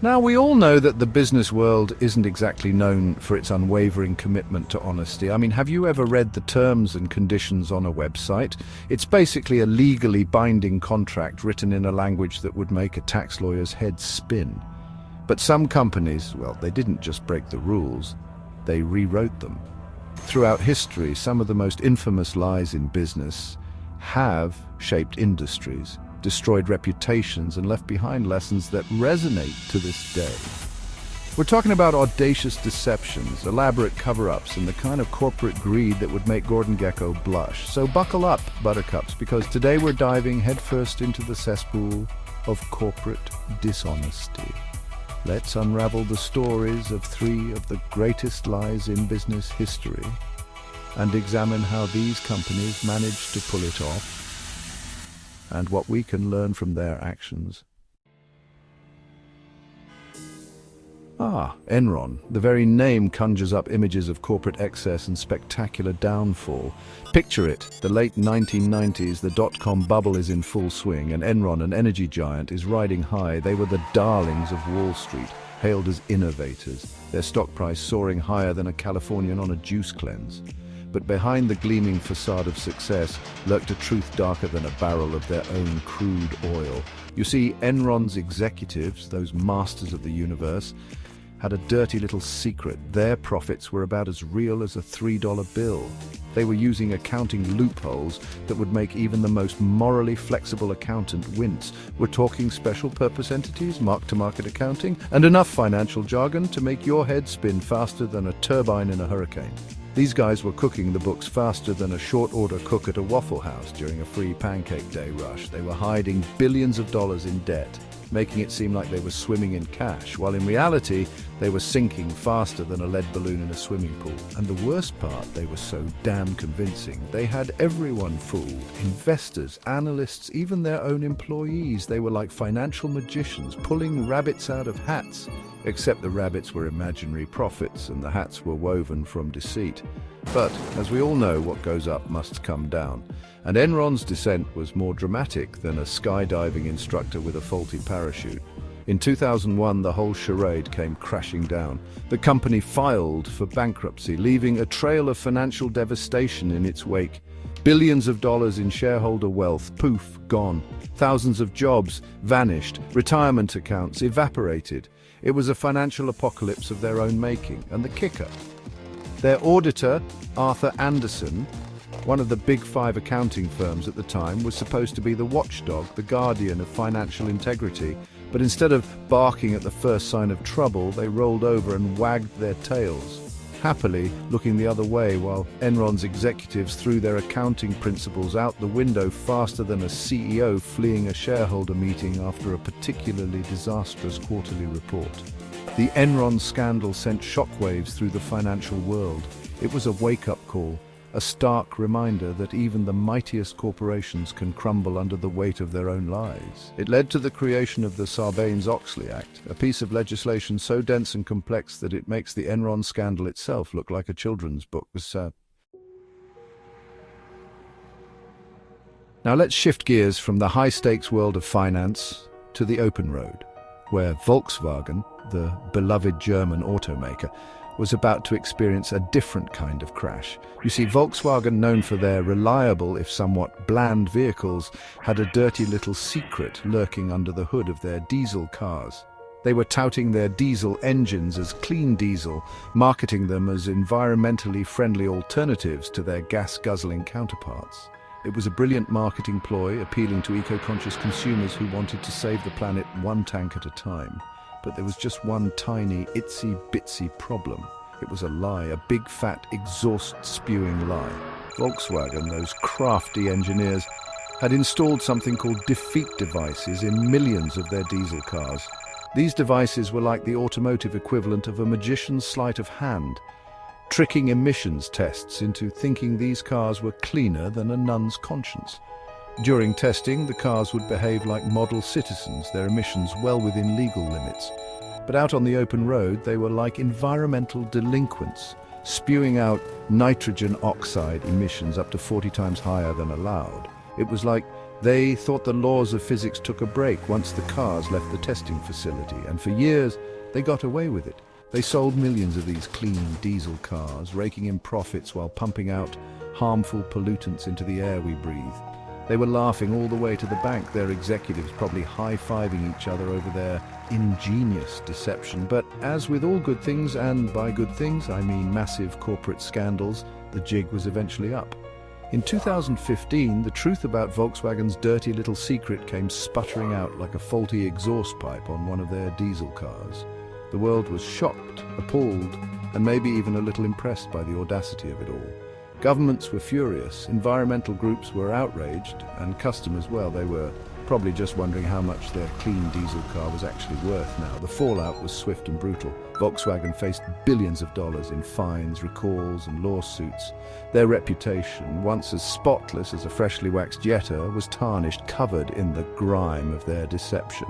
Now, we all know that the business world isn't exactly known for its unwavering commitment to honesty. I mean, have you ever read the terms and conditions on a website? It's basically a legally binding contract written in a language that would make a tax lawyer's head spin. But some companies, well, they didn't just break the rules, they rewrote them. Throughout history, some of the most infamous lies in business have shaped industries, destroyed reputations, and left behind lessons that resonate to this day. We're talking about audacious deceptions, elaborate cover-ups, and the kind of corporate greed that would make Gordon Gekko blush. So buckle up, buttercups, because today we're diving headfirst into the cesspool of corporate dishonesty. Let's unravel the stories of three of the greatest lies in business history and examine how these companies managed to pull it off and what we can learn from their actions. Enron. The very name conjures up images of corporate excess and spectacular downfall. Picture it, the late 1990s, the dot-com bubble is in full swing, and Enron, an energy giant, is riding high. They were the darlings of Wall Street, hailed as innovators, their stock price soaring higher than a Californian on a juice cleanse. But behind the gleaming facade of success lurked a truth darker than a barrel of their own crude oil. You see, Enron's executives, those masters of the universe, had a dirty little secret. Their profits were about as real as a $3 bill. They were using accounting loopholes that would make even the most morally flexible accountant wince. We're talking special purpose entities, mark-to-market accounting, and enough financial jargon to make your head spin faster than a turbine in a hurricane. These guys were cooking the books faster than a short-order cook at a Waffle House during a free Pancake Day rush. They were hiding billions of dollars in debt, making it seem like they were swimming in cash, while in reality, they were sinking faster than a lead balloon in a swimming pool. And the worst part, they were so damn convincing. They had everyone fooled. Investors, analysts, even their own employees. They were like financial magicians, pulling rabbits out of hats. Except the rabbits were imaginary profits and the hats were woven from deceit. But, as we all know, what goes up must come down. And Enron's descent was more dramatic than a skydiving instructor with a faulty parachute. In 2001, the whole charade came crashing down. The company filed for bankruptcy, leaving a trail of financial devastation in its wake. Billions of dollars in shareholder wealth, poof, gone. Thousands of jobs vanished, retirement accounts evaporated. It was a financial apocalypse of their own making. And the kicker? Their auditor, Arthur Andersen, one of the big five accounting firms at the time, was supposed to be the watchdog, the guardian of financial integrity. But instead of barking at the first sign of trouble, they rolled over and wagged their tails, happily looking the other way while Enron's executives threw their accounting principles out the window faster than a CEO fleeing a shareholder meeting after a particularly disastrous quarterly report. The Enron scandal sent shockwaves through the financial world. It was a wake-up call, a stark reminder that even the mightiest corporations can crumble under the weight of their own lies. It led to the creation of the Sarbanes-Oxley Act, a piece of legislation so dense and complex that it makes the Enron scandal itself look like a children's book. Now let's shift gears from the high-stakes world of finance to the open road, where Volkswagen, the beloved German automaker, was about to experience a different kind of crash. You see, Volkswagen, known for their reliable, if somewhat bland vehicles, had a dirty little secret lurking under the hood of their diesel cars. They were touting their diesel engines as clean diesel, marketing them as environmentally friendly alternatives to their gas-guzzling counterparts. It was a brilliant marketing ploy, appealing to eco-conscious consumers who wanted to save the planet one tank at a time. But there was just one tiny, itsy-bitsy problem. It was a lie, a big, fat, exhaust-spewing lie. Volkswagen, those crafty engineers, had installed something called defeat devices in millions of their diesel cars. These devices were like the automotive equivalent of a magician's sleight of hand, tricking emissions tests into thinking these cars were cleaner than a nun's conscience. During testing, the cars would behave like model citizens, their emissions well within legal limits. But out on the open road, they were like environmental delinquents, spewing out nitrogen oxide emissions up to 40 times higher than allowed. It was like They thought the laws of physics took a break once the cars left the testing facility, and for years they got away with it. They sold millions of these clean diesel cars, raking in profits while pumping out harmful pollutants into the air we breathe. They were laughing all the way to the bank, their executives probably high-fiving each other over their ingenious deception. But as with all good things, and by good things I mean massive corporate scandals, the jig was eventually up. In 2015, the truth about Volkswagen's dirty little secret came sputtering out like a faulty exhaust pipe on one of their diesel cars. The world was shocked, appalled, and maybe even a little impressed by the audacity of it all. Governments were furious, environmental groups were outraged, and customers, well, they were probably just wondering how much their clean diesel car was actually worth now. The fallout was swift and brutal. Volkswagen faced billions of dollars in fines, recalls, and lawsuits. Their reputation, once as spotless as a freshly waxed Jetta, was tarnished, covered in the grime of their deception.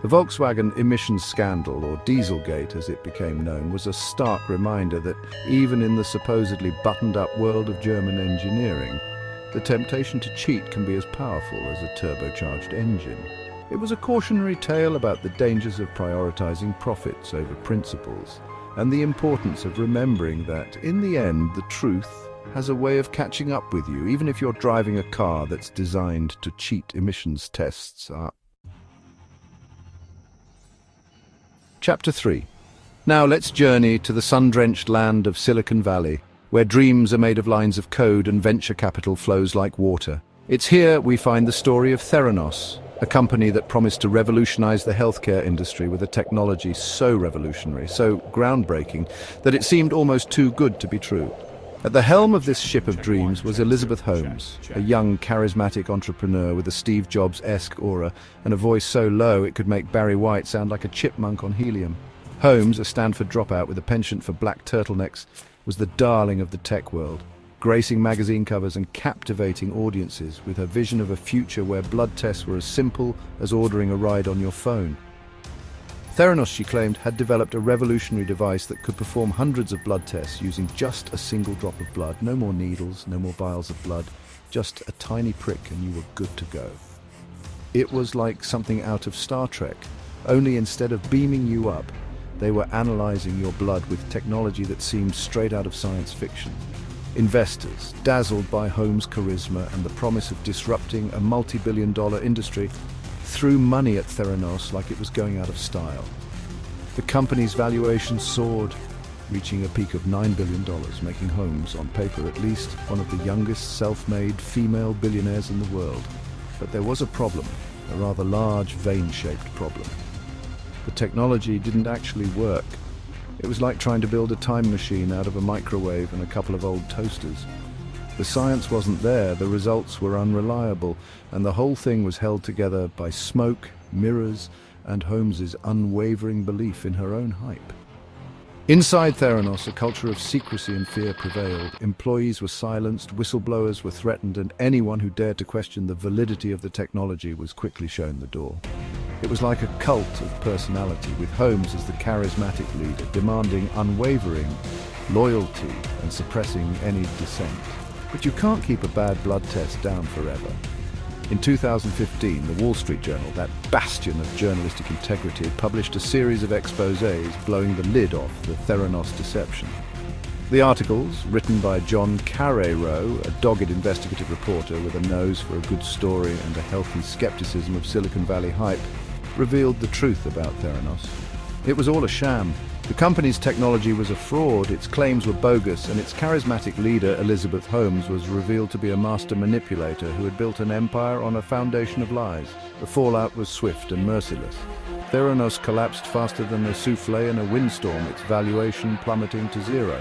The Volkswagen emissions scandal, or Dieselgate as it became known, was a stark reminder that even in the supposedly buttoned-up world of German engineering, the temptation to cheat can be as powerful as a turbocharged engine. It was a cautionary tale about the dangers of prioritizing profits over principles, and the importance of remembering that, in the end, the truth has a way of catching up with you, even if you're driving a car that's designed to cheat emissions tests. Chapter 3. Now let's journey to the sun-drenched land of Silicon Valley, where dreams are made of lines of code and venture capital flows like water. It's here we find the story of Theranos, a company that promised to revolutionize the healthcare industry with a technology so revolutionary, so groundbreaking, that it seemed almost too good to be true. At the helm of this ship of dreams was Elizabeth Holmes, a young, charismatic entrepreneur with a Steve Jobs-esque aura and a voice so low it could make Barry White sound like a chipmunk on helium. Holmes, a Stanford dropout with a penchant for black turtlenecks, was the darling of the tech world, gracing magazine covers and captivating audiences with her vision of a future where blood tests were as simple as ordering a ride on your phone. Theranos, she claimed, had developed a revolutionary device that could perform hundreds of blood tests using just a single drop of blood. No more needles, no more vials of blood, just a tiny prick and you were good to go. It was like something out of Star Trek, only instead of beaming you up, they were analyzing your blood with technology that seemed straight out of science fiction. Investors, dazzled by Holmes' charisma and the promise of disrupting a multi-billion-dollar industry, threw money at Theranos like it was going out of style. The company's valuation soared, reaching a peak of $9 billion, making Holmes, on paper at least, one of the youngest self-made female billionaires in the world. But there was a problem, a rather large vein-shaped problem. The technology didn't actually work. It was like trying to build a time machine out of a microwave and a couple of old toasters. The science wasn't there, the results were unreliable, and the whole thing was held together by smoke, mirrors, and Holmes's unwavering belief in her own hype. Inside Theranos, a culture of secrecy and fear prevailed. Employees were silenced, whistleblowers were threatened, and anyone who dared to question the validity of the technology was quickly shown the door. It was like a cult of personality, with Holmes as the charismatic leader, demanding unwavering loyalty and suppressing any dissent. But you can't keep a bad blood test down forever. In 2015, the Wall Street Journal, that bastion of journalistic integrity, had published a series of exposés blowing the lid off the Theranos deception. The articles, written by John Carreiro, a dogged investigative reporter with a nose for a good story and a healthy skepticism of Silicon Valley hype, revealed the truth about Theranos. It was all a sham. The company's technology was a fraud, its claims were bogus, and its charismatic leader, Elizabeth Holmes, was revealed to be a master manipulator who had built an empire on a foundation of lies. The fallout was swift and merciless. Theranos collapsed faster than a souffle in a windstorm, its valuation plummeting to zero.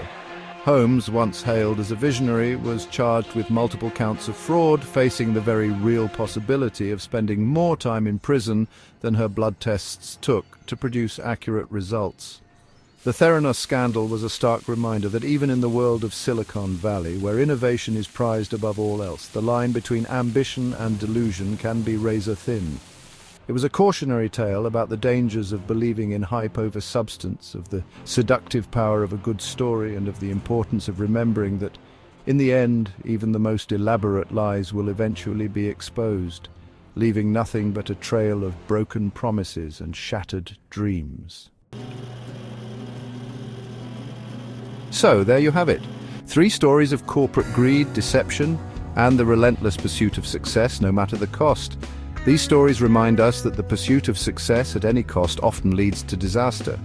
Holmes, once hailed as a visionary, was charged with multiple counts of fraud, facing the very real possibility of spending more time in prison than her blood tests took to produce accurate results. The Theranos scandal was a stark reminder that even in the world of Silicon Valley, where innovation is prized above all else, the line between ambition and delusion can be razor thin. It was a cautionary tale about the dangers of believing in hype over substance, of the seductive power of a good story, and of the importance of remembering that In the end, even the most elaborate lies will eventually be exposed, leaving nothing but a trail of broken promises and shattered dreams. So, there you have it. 3 stories of corporate greed, deception, and the relentless pursuit of success, no matter the cost. These stories remind us that the pursuit of success at any cost often leads to disaster.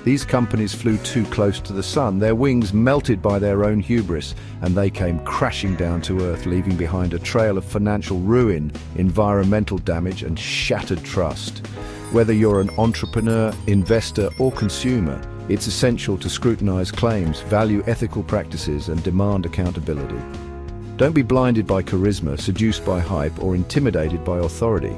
These companies flew too close to the sun, their wings melted by their own hubris, and they came crashing down to earth, leaving behind a trail of financial ruin, environmental damage, and shattered trust. Whether you're an entrepreneur, investor, or consumer, it's essential to scrutinize claims, value ethical practices, and demand accountability. Don't be blinded by charisma, seduced by hype, or intimidated by authority.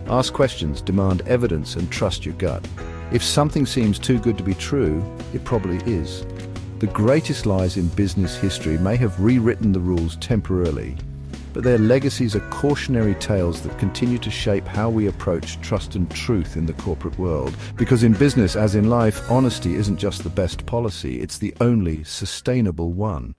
Ask questions, demand evidence, and trust your gut. If something seems too good to be true, it probably is. The greatest lies in business history may have rewritten the rules temporarily, but their legacies are cautionary tales that continue to shape how we approach trust and truth in the corporate world. Because in business, as in life, honesty isn't just the best policy, it's the only sustainable one.